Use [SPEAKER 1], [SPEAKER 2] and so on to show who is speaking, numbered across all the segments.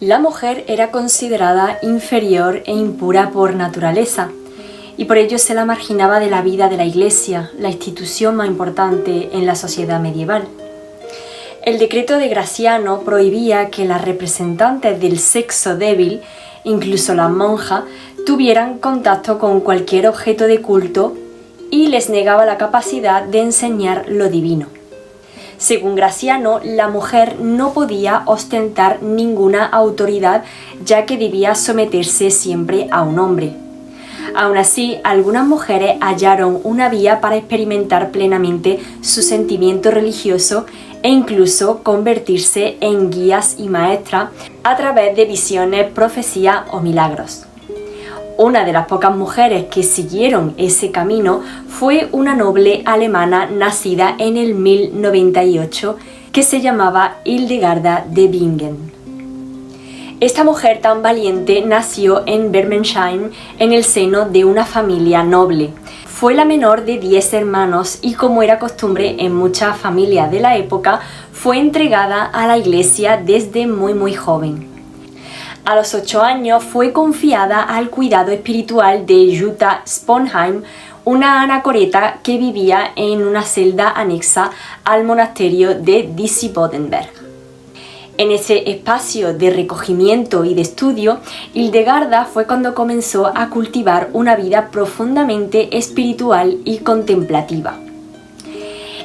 [SPEAKER 1] La mujer era considerada inferior e impura por naturaleza, y por ello se la marginaba de la vida de la Iglesia, la institución más importante en la sociedad medieval. El decreto de Graciano prohibía que las representantes del sexo débil, incluso las monjas, tuvieran contacto con cualquier objeto de culto y les negaba la capacidad de enseñar lo divino. Según Graciano, la mujer no podía ostentar ninguna autoridad, ya que debía someterse siempre a un hombre. Aún así, algunas mujeres hallaron una vía para experimentar plenamente su sentimiento religioso e incluso convertirse en guías y maestras a través de visiones, profecías o milagros. Una de las pocas mujeres que siguieron ese camino fue una noble alemana nacida en el 1098 que se llamaba Hildegarda de Bingen. Esta mujer tan valiente nació en Bermensheim en el seno de una familia noble. Fue la menor de 10 hermanos y, como era costumbre en muchas familias de la época, fue entregada a la iglesia desde muy joven. A los 8 años fue confiada al cuidado espiritual de Jutta Sponheim, una anacoreta que vivía en una celda anexa al monasterio de Disibodenberg. En ese espacio de recogimiento y de estudio, Hildegarda fue cuando comenzó a cultivar una vida profundamente espiritual y contemplativa.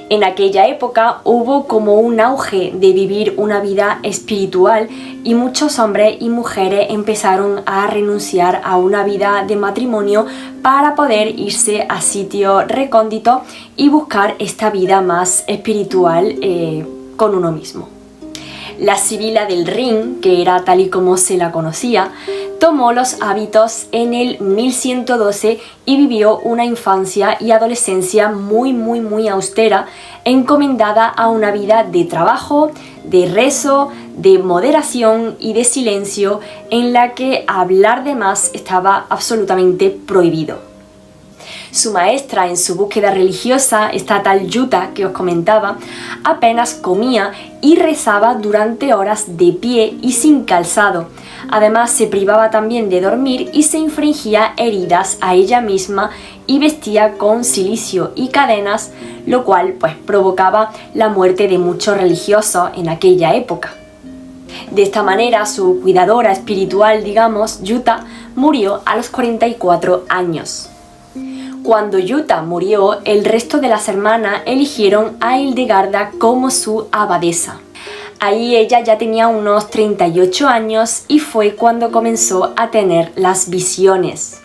[SPEAKER 1] En aquella época hubo como un auge de vivir una vida espiritual y muchos hombres y mujeres empezaron a renunciar a una vida de matrimonio para poder irse a sitios recónditos y buscar esta vida más espiritual con uno mismo. La Sibila del Rin, que era tal y como se la conocía, tomó los hábitos en el 1112 y vivió una infancia y adolescencia muy austera, encomendada a una vida de trabajo, de rezo, de moderación y de silencio, en la que hablar de más estaba absolutamente prohibido. Su maestra en su búsqueda religiosa, esta tal Jutta que os comentaba, apenas comía y rezaba durante horas de pie y sin calzado. Además, se privaba también de dormir y se infringía heridas a ella misma y vestía con cilicio y cadenas, lo cual provocaba la muerte de muchos religiosos en aquella época. De esta manera, su cuidadora espiritual, Jutta, murió a los 44 años. Cuando Jutta murió, el resto de las hermanas eligieron a Hildegarda como su abadesa. Ahí ella ya tenía unos 38 años y fue cuando comenzó a tener las visiones.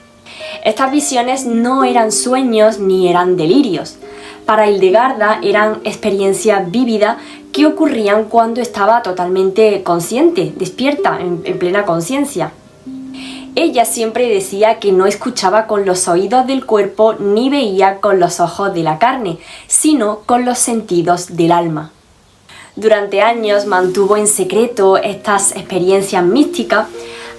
[SPEAKER 1] Estas visiones no eran sueños ni eran delirios. Para Hildegarda eran experiencias vívidas que ocurrían cuando estaba totalmente consciente, despierta, en plena conciencia. Ella siempre decía que no escuchaba con los oídos del cuerpo ni veía con los ojos de la carne, sino con los sentidos del alma. Durante años mantuvo en secreto estas experiencias místicas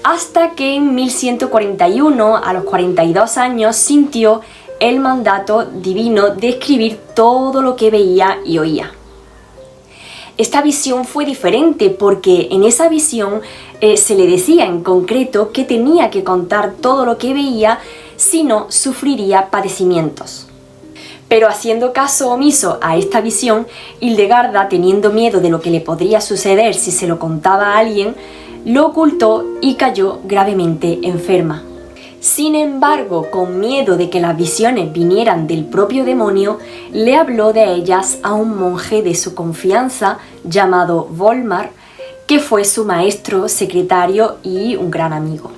[SPEAKER 1] hasta que en 1141, a los 42 años, sintió el mandato divino de escribir todo lo que veía y oía. Esta visión fue diferente porque en esa visión se le decía en concreto que tenía que contar todo lo que veía, si no sufriría padecimientos. Pero haciendo caso omiso a esta visión, Hildegarda, teniendo miedo de lo que le podría suceder si se lo contaba a alguien, lo ocultó y cayó gravemente enferma. Sin embargo, con miedo de que las visiones vinieran del propio demonio, le habló de ellas a un monje de su confianza llamado Volmar, que fue su maestro, secretario y un gran amigo.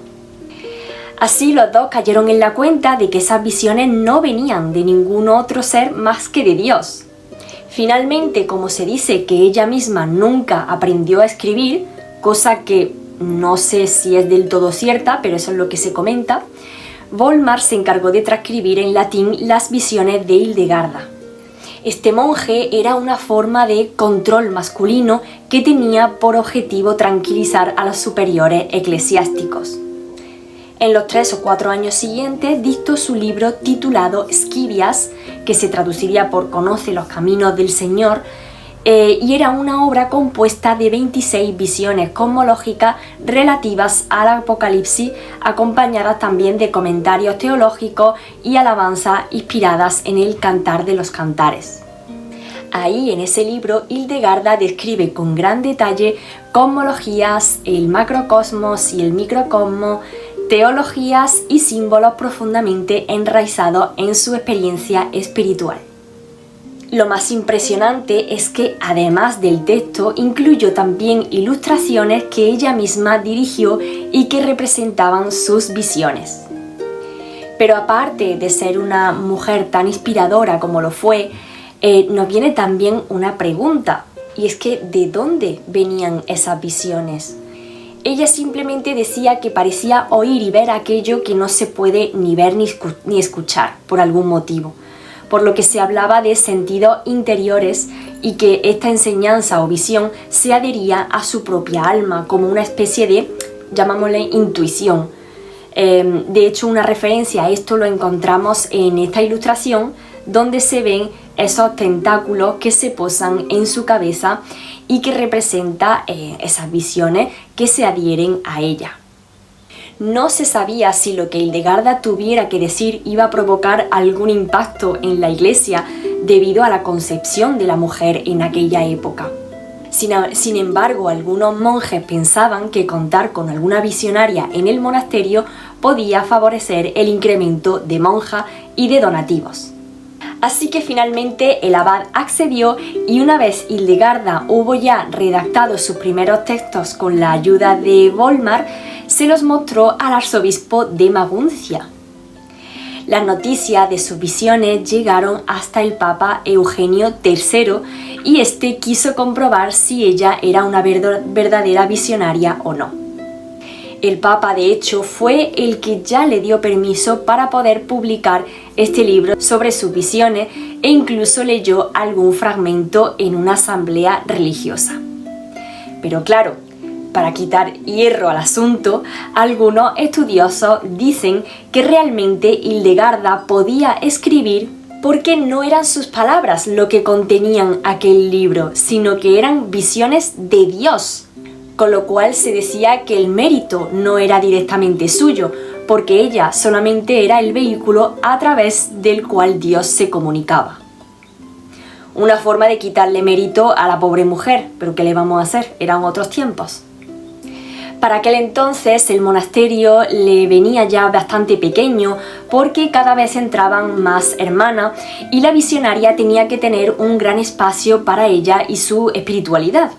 [SPEAKER 1] Así los dos cayeron en la cuenta de que esas visiones no venían de ningún otro ser más que de Dios. Finalmente, como se dice que ella misma nunca aprendió a escribir, cosa que no sé si es del todo cierta, pero eso es lo que se comenta, Volmar se encargó de transcribir en latín las visiones de Hildegarda. Este monje era una forma de control masculino que tenía por objetivo tranquilizar a los superiores eclesiásticos. En los 3 o 4 años siguientes dictó su libro titulado Scivias, que se traduciría por Conoce los caminos del Señor, y era una obra compuesta de 26 visiones cosmológicas relativas al Apocalipsis, acompañadas también de comentarios teológicos y alabanzas inspiradas en el Cantar de los Cantares. Ahí, en ese libro, Hildegarda describe con gran detalle cosmologías, el macrocosmos y el microcosmos, teologías y símbolos profundamente enraizados en su experiencia espiritual. Lo más impresionante es que, además del texto, incluyó también ilustraciones que ella misma dirigió y que representaban sus visiones. Pero aparte de ser una mujer tan inspiradora como lo fue, nos viene también una pregunta, y es que ¿de dónde venían esas visiones? Ella simplemente decía que parecía oír y ver aquello que no se puede ni ver ni escuchar por algún motivo, por lo que se hablaba de sentidos interiores y que esta enseñanza o visión se adhería a su propia alma como una especie de, llamámosle, intuición. De hecho, una referencia a esto lo encontramos en esta ilustración, donde se ven esos tentáculos que se posan en su cabeza y que representa esas visiones que se adhieren a ella. No se sabía si lo que Hildegarda tuviera que decir iba a provocar algún impacto en la Iglesia debido a la concepción de la mujer en aquella época. Sin embargo, algunos monjes pensaban que contar con alguna visionaria en el monasterio podía favorecer el incremento de monjas y de donativos. Así que finalmente el abad accedió y una vez Hildegarda hubo ya redactado sus primeros textos con la ayuda de Volmar, se los mostró al arzobispo de Maguncia. Las noticias de sus visiones llegaron hasta el Papa Eugenio III y este quiso comprobar si ella era una verdadera visionaria o no. El Papa, de hecho, fue el que ya le dio permiso para poder publicar este libro sobre sus visiones e incluso leyó algún fragmento en una asamblea religiosa. Pero claro, para quitar hierro al asunto, algunos estudiosos dicen que realmente Hildegarda podía escribir porque no eran sus palabras lo que contenían aquel libro, sino que eran visiones de Dios. Con lo cual se decía que el mérito no era directamente suyo, porque ella solamente era el vehículo a través del cual Dios se comunicaba. Una forma de quitarle mérito a la pobre mujer, pero ¿qué le vamos a hacer? Eran otros tiempos. Para aquel entonces el monasterio le venía ya bastante pequeño porque cada vez entraban más hermanas y la visionaria tenía que tener un gran espacio para ella y su espiritualidad.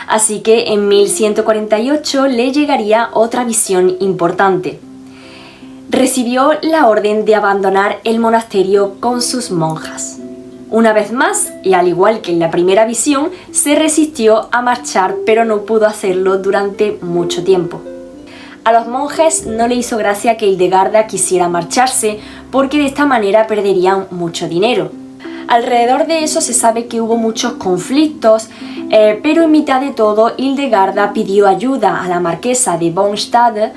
[SPEAKER 1] Así que en 1148 le llegaría otra visión importante. Recibió la orden de abandonar el monasterio con sus monjas. Una vez más, y al igual que en la primera visión, se resistió a marchar, pero no pudo hacerlo durante mucho tiempo. A los monjes no le hizo gracia que Hildegarda quisiera marcharse, porque de esta manera perderían mucho dinero. Alrededor de eso se sabe que hubo muchos conflictos, pero en mitad de todo Hildegarda pidió ayuda a la marquesa de Bonstade,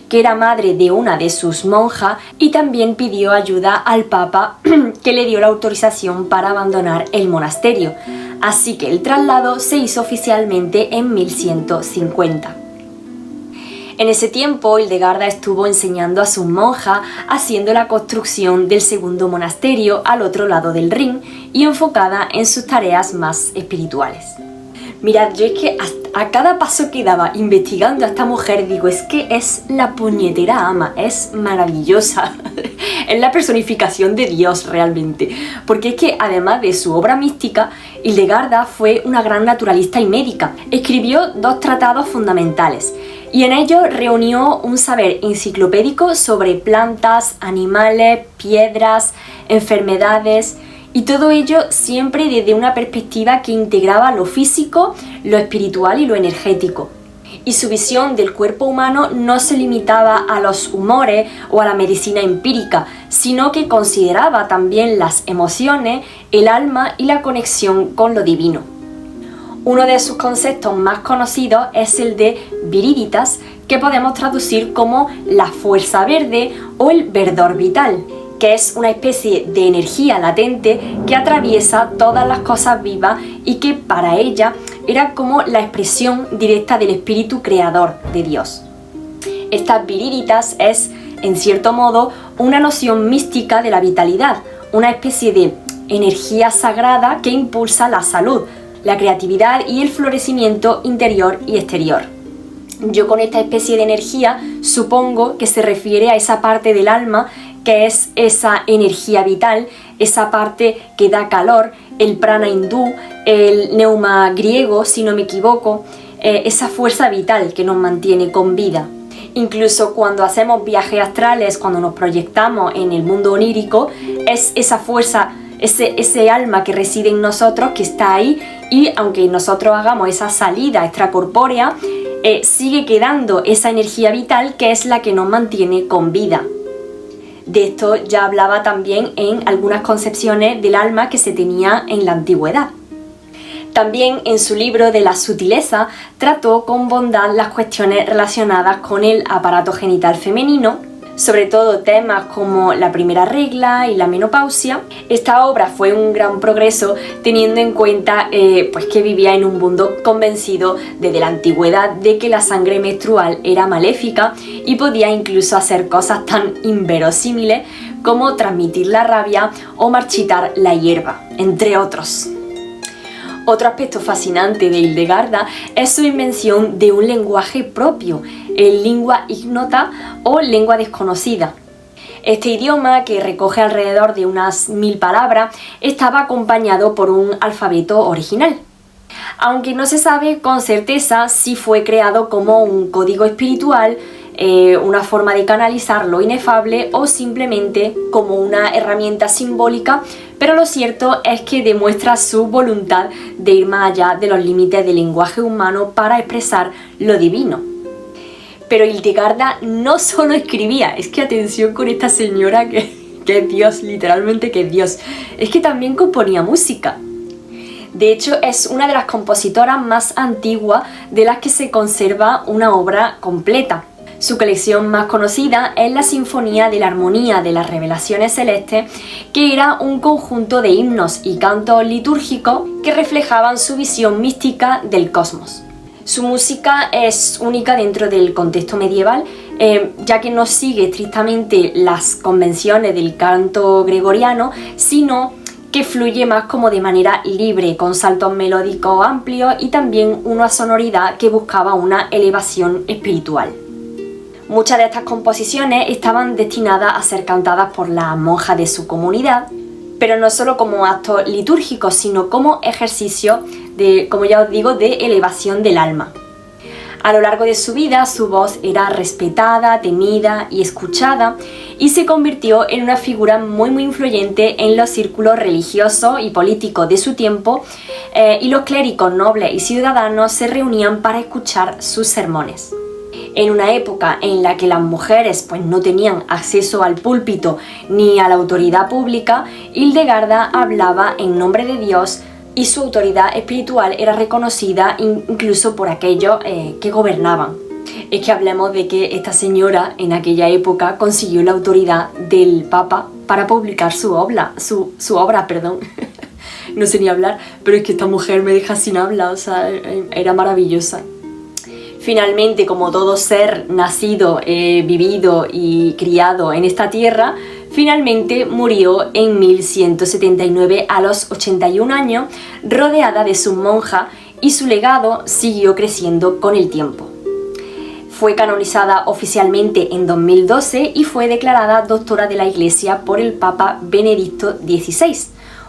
[SPEAKER 1] que era madre de una de sus monjas, y también pidió ayuda al Papa, que le dio la autorización para abandonar el monasterio. Así que el traslado se hizo oficialmente en 1150. En ese tiempo, Hildegarda estuvo enseñando a sus monjas haciendo la construcción del segundo monasterio al otro lado del Rin y enfocada en sus tareas más espirituales. Mirad, yo es que a cada paso que daba investigando a esta mujer digo, es que es la puñetera ama, es maravillosa, es la personificación de Dios realmente, porque es que además de su obra mística, Hildegarda fue una gran naturalista y médica. Escribió 2 tratados fundamentales y en ellos reunió un saber enciclopédico sobre plantas, animales, piedras, enfermedades, y todo ello siempre desde una perspectiva que integraba lo físico, lo espiritual y lo energético. Y su visión del cuerpo humano no se limitaba a los humores o a la medicina empírica, sino que consideraba también las emociones, el alma y la conexión con lo divino. Uno de sus conceptos más conocidos es el de viriditas, que podemos traducir como la fuerza verde o el verdor vital. que es una especie de energía latente que atraviesa todas las cosas vivas y que para ella era como la expresión directa del espíritu creador de Dios. Estas viriritas es, en cierto modo, una noción mística de la vitalidad, una especie de energía sagrada que impulsa la salud, la creatividad y el florecimiento interior y exterior. Yo con esta especie de energía supongo que se refiere a esa parte del alma que es esa energía vital, esa parte que da calor, el prana hindú, el neuma griego, si no me equivoco, esa fuerza vital que nos mantiene con vida. Incluso cuando hacemos viajes astrales, cuando nos proyectamos en el mundo onírico, es esa fuerza, ese alma que reside en nosotros, que está ahí, y aunque nosotros hagamos esa salida extracorpórea, sigue quedando esa energía vital que es la que nos mantiene con vida. De esto ya hablaba también en algunas concepciones del alma que se tenía en la antigüedad. También en su libro de la sutileza trató con bondad las cuestiones relacionadas con el aparato genital femenino, sobre todo temas como la primera regla y la menopausia. Esta obra fue un gran progreso teniendo en cuenta pues que vivía en un mundo convencido desde la antigüedad de que la sangre menstrual era maléfica y podía incluso hacer cosas tan inverosímiles como transmitir la rabia o marchitar la hierba, entre otros. Otro aspecto fascinante de Hildegarda es su invención de un lenguaje propio, el lingua ignota o lengua desconocida. Este idioma, que recoge alrededor de unas 1000 palabras, estaba acompañado por un alfabeto original. Aunque no se sabe con certeza si fue creado como un código espiritual, una forma de canalizar lo inefable o simplemente como una herramienta simbólica, pero lo cierto es que demuestra su voluntad de ir más allá de los límites del lenguaje humano para expresar lo divino. Pero Hildegarda no solo escribía, es que atención con esta señora que es Dios, literalmente que es Dios, es que también componía música. De hecho, es una de las compositoras más antiguas de las que se conserva una obra completa. Su colección más conocida es la Sinfonía de la Armonía de las Revelaciones Celestes, que era un conjunto de himnos y cantos litúrgicos que reflejaban su visión mística del cosmos. Su música es única dentro del contexto medieval, ya que no sigue estrictamente las convenciones del canto gregoriano, sino que fluye más como de manera libre, con saltos melódicos amplios y también una sonoridad que buscaba una elevación espiritual. Muchas de estas composiciones estaban destinadas a ser cantadas por las monjas de su comunidad, pero no solo como actos litúrgicos, sino como ejercicio de, como ya os digo, de elevación del alma. A lo largo de su vida, su voz era respetada, temida y escuchada, y se convirtió en una figura muy influyente en los círculos religiosos y políticos de su tiempo, y los clérigos, nobles y ciudadanos se reunían para escuchar sus sermones. En una época en la que las mujeres pues, no tenían acceso al púlpito ni a la autoridad pública, Hildegarda hablaba en nombre de Dios y su autoridad espiritual era reconocida incluso por aquellos que gobernaban. Es que hablemos de que esta señora en aquella época consiguió la autoridad del Papa para publicar su obra. No sé ni hablar, pero es que esta mujer me deja sin habla, o sea, era maravillosa. Finalmente, como todo ser nacido, vivido y criado en esta tierra, finalmente murió en 1179 a los 81 años, rodeada de sus monjas, y su legado siguió creciendo con el tiempo. Fue canonizada oficialmente en 2012 y fue declarada doctora de la Iglesia por el Papa Benedicto XVI,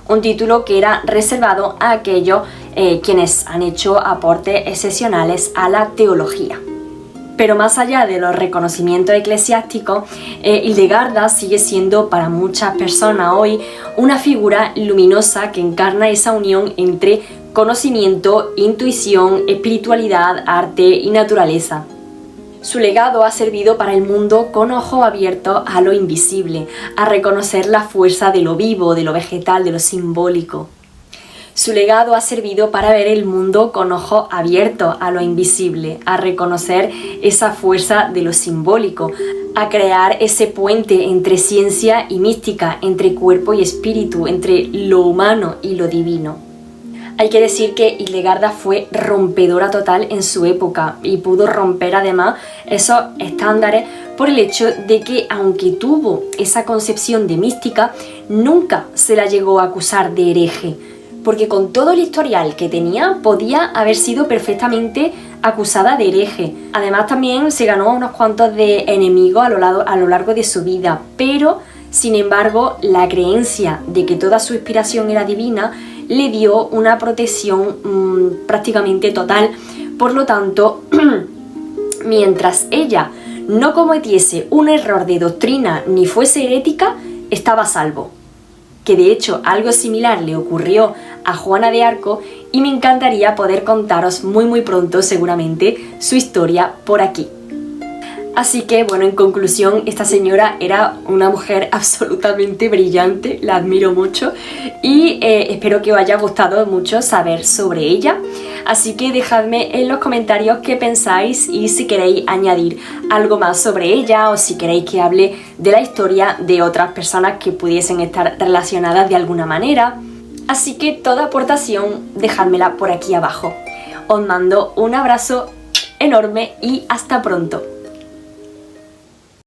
[SPEAKER 1] un título que era reservado a aquellos quienes han hecho aportes excepcionales a la teología. Pero más allá de los reconocimientos eclesiásticos, Hildegarda sigue siendo para muchas personas hoy una figura luminosa que encarna esa unión entre conocimiento, intuición, espiritualidad, arte y naturaleza. Su legado ha servido para el mundo con ojos abiertos a lo invisible, a reconocer la fuerza de lo vivo, de lo vegetal, de lo simbólico. Su legado ha servido para ver el mundo con ojos abiertos a lo invisible, a reconocer esa fuerza de lo simbólico, a crear ese puente entre ciencia y mística, entre cuerpo y espíritu, entre lo humano y lo divino. Hay que decir que Hildegarda fue rompedora total en su época y pudo romper además esos estándares por el hecho de que, aunque tuvo esa concepción de mística, nunca se la llegó a acusar de hereje, porque con todo el historial que tenía podía haber sido perfectamente acusada de hereje. Además también se ganó unos cuantos de enemigos a lo largo de su vida, pero sin embargo la creencia de que toda su inspiración era divina le dio una protección prácticamente total. Por lo tanto, mientras ella no cometiese un error de doctrina ni fuese herética, estaba a salvo. Que de hecho algo similar le ocurrió a Juana de Arco y me encantaría poder contaros muy pronto seguramente su historia por aquí. Así que bueno, en conclusión, esta señora era una mujer absolutamente brillante, la admiro mucho y espero que os haya gustado mucho saber sobre ella. Así que dejadme en los comentarios qué pensáis y si queréis añadir algo más sobre ella o si queréis que hable de la historia de otras personas que pudiesen estar relacionadas de alguna manera. Así que toda aportación dejádmela por aquí abajo. Os mando un abrazo enorme y hasta pronto.